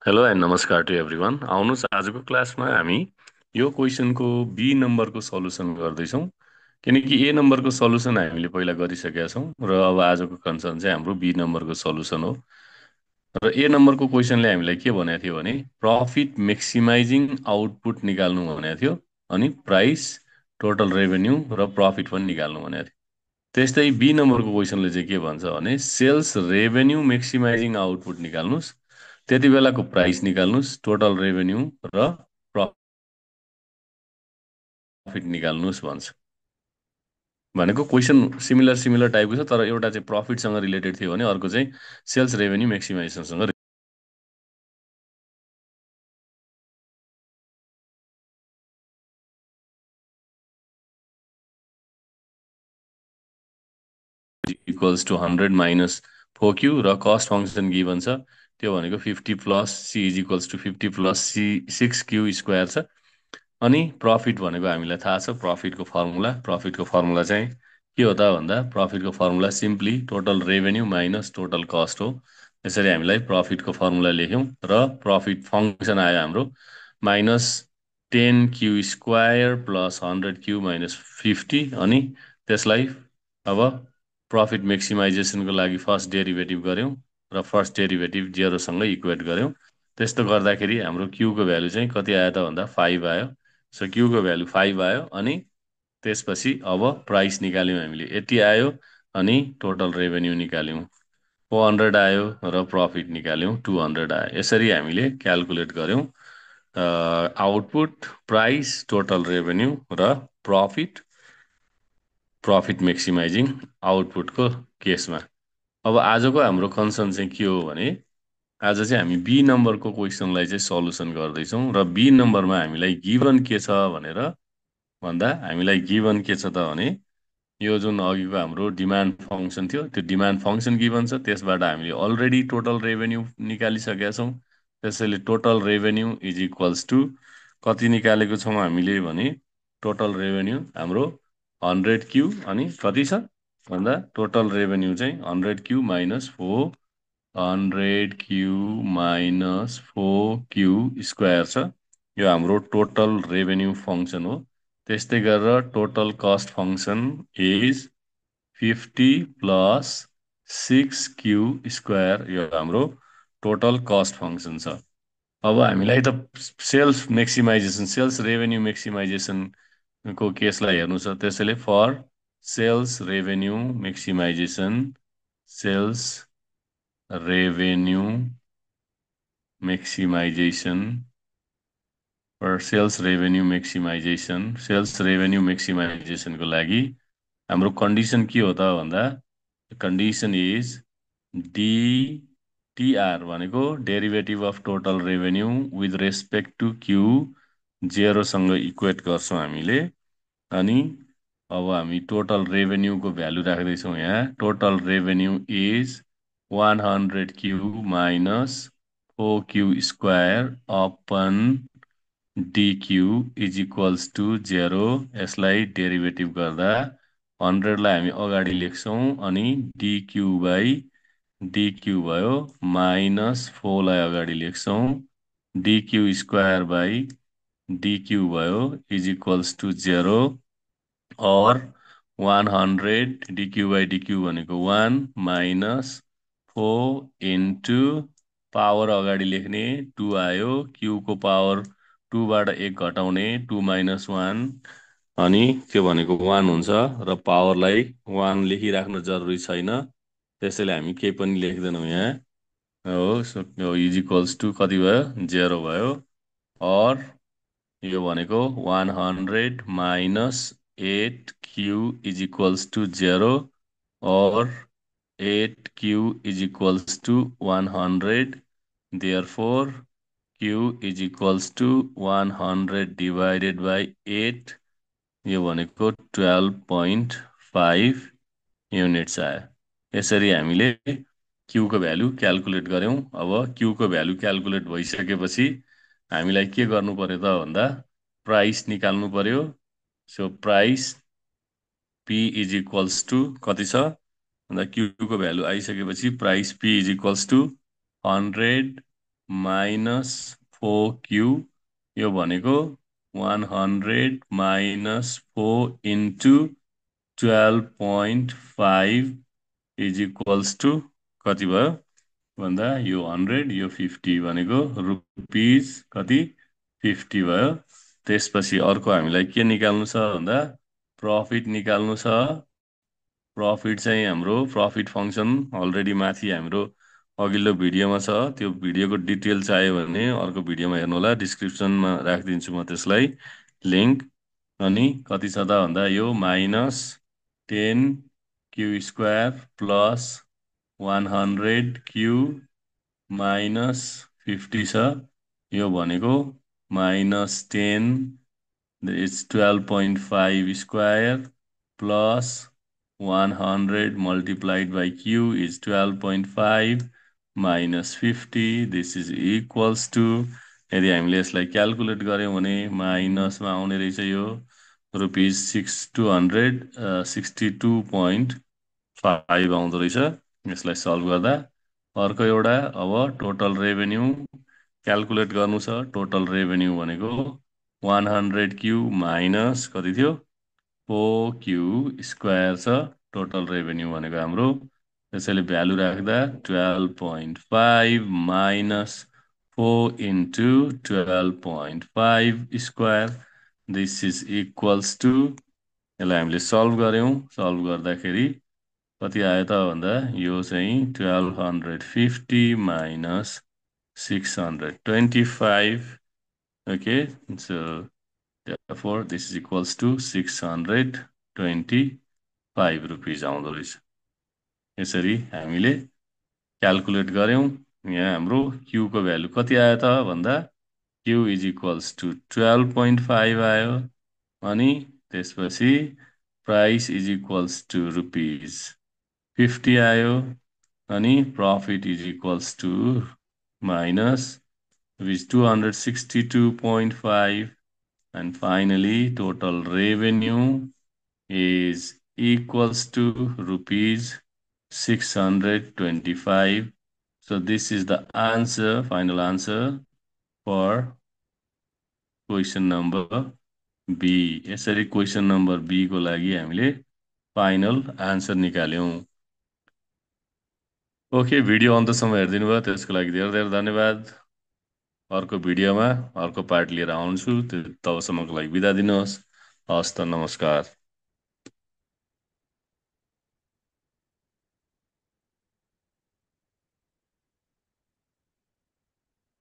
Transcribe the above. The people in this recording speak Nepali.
हेलो एन्ड नमस्कार टु एभ्रिवान। आउनुहोस् आजको क्लासमा हामी यो क्वेसनको बी नम्बरको सल्युसन गर्दैछौँ। किनकि ए नम्बरको सल्युसन हामीले पहिला गरिसकेका छौँ र अब आजको कन्सर्न चाहिँ हाम्रो बी नम्बरको सल्युसन हो। र ए नम्बरको क्वेसनले हामीलाई के भनेको थियो भने प्रफिट मेक्सिमाइजिङ आउटपुट निकाल्नु भनेको थियो, अनि प्राइस, टोटल रेभेन्यू र प्रफिट पनि निकाल्नु भनेको थियो। त्यस्तै बी नम्बरको क्वेसनले चाहिँ के भन्छ भने सेल्स रेभेन्यू मेक्सिमाइजिङ आउटपुट निकाल्नुहोस्, त्यति बेलाको प्राइस निकाल्नुहोस्, टोटल रेभेन्यू र प्रफिट निकाल्नुहोस् भन्छ। भनेको क्वेसन सिमिलर सिमिलर टाइपको छ, तर एउटा चाहिँ प्रफिटसँग रिलेटेड थियो भने अर्को चाहिँ सेल्स रेभेन्यू मेक्सिमाइजेसनसँग इक्वल्स टु 100 माइनस 4Q र कस्ट फङ्सन गिभन छ, त्यो भनेको 50 plus C is equals to 50 plus C 6Q square छ। अनि प्रफिट भनेको हामीलाई थाहा छ, प्रफिटको फर्मुला चाहिँ के हो त भन्दा प्रफिटको formula simply total revenue minus total cost हो। यसरी हामीलाई प्रफिटको फर्मुला लेख्यौँ र प्रफिट फङ्सन आयो हाम्रो minus 10Q square plus 100Q minus 50। अनि त्यसलाई अब प्रफिट मेक्सिमाइजेसनको लागि फर्स्ट डेरिभेटिभ गऱ्यौँ र फर्स्ट डेरिभेटिभ जेरोसँग इक्वेट गऱ्यौँ। त्यस्तो गर्दाखेरि हाम्रो क्यूको भ्यालु चाहिँ कति आयो त भन्दा 5 आयो। सो क्यूको भ्यालु 5 आयो, अनि त्यसपछि अब प्राइस निकाल्यौँ हामीले, यति आयो, अनि टोटल रेभेन्यू निकाल्यौँ 400 आयो र प्रफिट निकाल्यौँ 200 आयो। यसरी हामीले क्यालकुलेट गऱ्यौँ आउटपुट, प्राइस, टोटल रेभेन्यू र प्रफिट मेक्सिमाइजिङ आउटपुटको केसमा। अब आजको हाम्रो कन्सर्न चाहिँ के हो भने आज चाहिँ हामी बी नम्बरको क्वेसनलाई चाहिँ सल्युसन गर्दैछौँ र बी नम्बरमा हामीलाई गिभन के छ भनेर भन्दा हामीलाई गिभन के छ त भने यो जुन अघिको हाम्रो डिमान्ड फङ्सन थियो त्यो डिमान्ड फङ्सन गिभन छ, त्यसबाट हामीले अलरेडी टोटल रेभेन्यू निकालिसकेका छौँ। त्यसैले total revenue is equals to कति निकालेको छौँ हामीले भने टोटल रेभेन्यू हाम्रो 100Q, अनि कति छ भन्दा टोटल रेभेन्यू चाहिँ 100Q minus 100Q minus 4Q square छ। यो हाम्रो टोटल रेभेन्यू फङ्सन हो। त्यस्तै गरेर total cost function is 50 plus 6Q square, यो हाम्रो टोटल कस्ट फङ्सन छ। अब हामीलाई त सेल्स रेभेन्यू मेक्सिमाइजेसनको केसलाई हेर्नु छ। त्यसैले for sales revenue maximization, sales revenue maximization sales revenue मेक्सिमाइजेसनको लागि हाम्रो कन्डिसन के हो त भन्दा कन्डिसन इज डिटिआर भनेको derivative of total revenue with respect to Q जेरोसँग इक्वेट गर्छौँ हामीले। अनि अब हामी टोटल रेभेन्यूको भ्यालु राख्दैछौँ यहाँ। Total revenue is 100Q minus 4Q square upon d Q is equals to 0। यसलाई डेरिभेटिभ गर्दा 100लाई हामी अगाडि लेख्छौँ, अनि डिक्यू बाई डिक्यू भयो, माइनस 4लाई अगाडि लेख्छौँ, डिक्यू स्क्वायर बाई डिक्यू भयो इज इक्वल्स टु 0। और 100 डिक्यू बाई डिक्यू भनेको 1 माइनस 4 इन्टु पावर अगाडि लेख्ने 2 आयो, क्यूको पावर 2बाट 1 घटाउने 2 माइनस 1, अनि त्यो भनेको 1 हुन्छ र पावरलाई 1 लेखिराख्नु जरुरी छैन, त्यसैले हामी केही पनि लेख्दैनौँ यहाँ हो। इज इक्वल्स टु कति भयो 0 भयो। और यो भनेको 100 minus 8Q is equals to 0, और 8Q is equals to 100। Therefore Q is equals to 100 divided by 8, यो भनेको 12.5 युनिट्स आयो। यसरी हामीले क्यूको भ्यालु क्यालकुलेट गऱ्यौँ। अब क्यूको भ्यालु क्यालकुलेट भइसकेपछि हामीलाई के गर्नु पर्यो त भन्दा प्राइस निकाल्नु पर्यो। So price P is equals to कति छ भन्दा क्यूको भ्यालु आइसकेपछि price P is equals to 100 minus 4Q, यो भनेको 100 minus 4 into 12.5 is equals to कति भयो भन्दा यो 100 यो 50 भनेको रुपिज कति 50 भयो। त्यसपछि अर्को हामीलाई के निकाल्नु छ भन्दा प्रफिट निकाल्नु छ। प्रफिट चाहिँ हाम्रो प्रफिट फङ्सन अलरेडी माथि हाम्रो अघिल्लो भिडियोमा छ। त्यो भिडियोको डिटेल चाहियो भने अर्को भिडियोमा हेर्नु होला, डिस्क्रिप्सनमा राखिदिन्छु म त्यसलाई लिङ्क। अनि कति छ त भन्दा यो minus 10Q square plus 100Q minus 50 छ। यो भनेको minus 10 it's 12.5 square plus 100 multiplied by Q is 12.5 minus 50. This is equals to, यदि हामीले यसलाई क्यालकुलेट गऱ्यौँ भने माइनसमा आउने रहेछ यो रुपिज 6262.5 आउँदो रहेछ यसलाई सल्भ गर्दा। अर्को एउटा अब टोटल रेभेन्यू क्यालकुलेट गर्नु छ। टोटल रेभेन्यू भनेको 100Q माइनस कति थियो 4Q स्क्वायर छ टोटल रेभेन्यू भनेको हाम्रो। त्यसैले भ्यालु राख्दा 12.5 minus 4 into 12.5 square this is equals to, यसलाई हामीले सल्भ गऱ्यौँ। सल्भ गर्दाखेरि कति आयो त भन्दा यो चाहिँ 1250 minus 625। Okay, so therefore this is equals to 625 rupees आउँदो रहेछ। यसरी हामीले क्यालकुलेट गऱ्यौँ। यहाँ हाम्रो Q को भ्यालु कति आयो त भन्दा Q इज इक्वल्स टु 12.5 आयो। अनि त्यसपछि price is equals to rupees 50 आयो। अनि profit is equals to minus rupees 262.5 and finally total revenue is equals to rupees 625. So this is the answer, final answer for question number B. यसरी question number B को लागि हामीले फाइनल आन्सर निकाल्यौं। ओके, भिडियो अन्तसम्म हेरिदिनु भयो त्यसको लागि धेरै धेरै धन्यवाद। अर्को भिडियोमा अर्को पार्ट लिएर आउँछु, तबसम्मको लागि बिदा दिनुहोस्। हस्त, नमस्कार।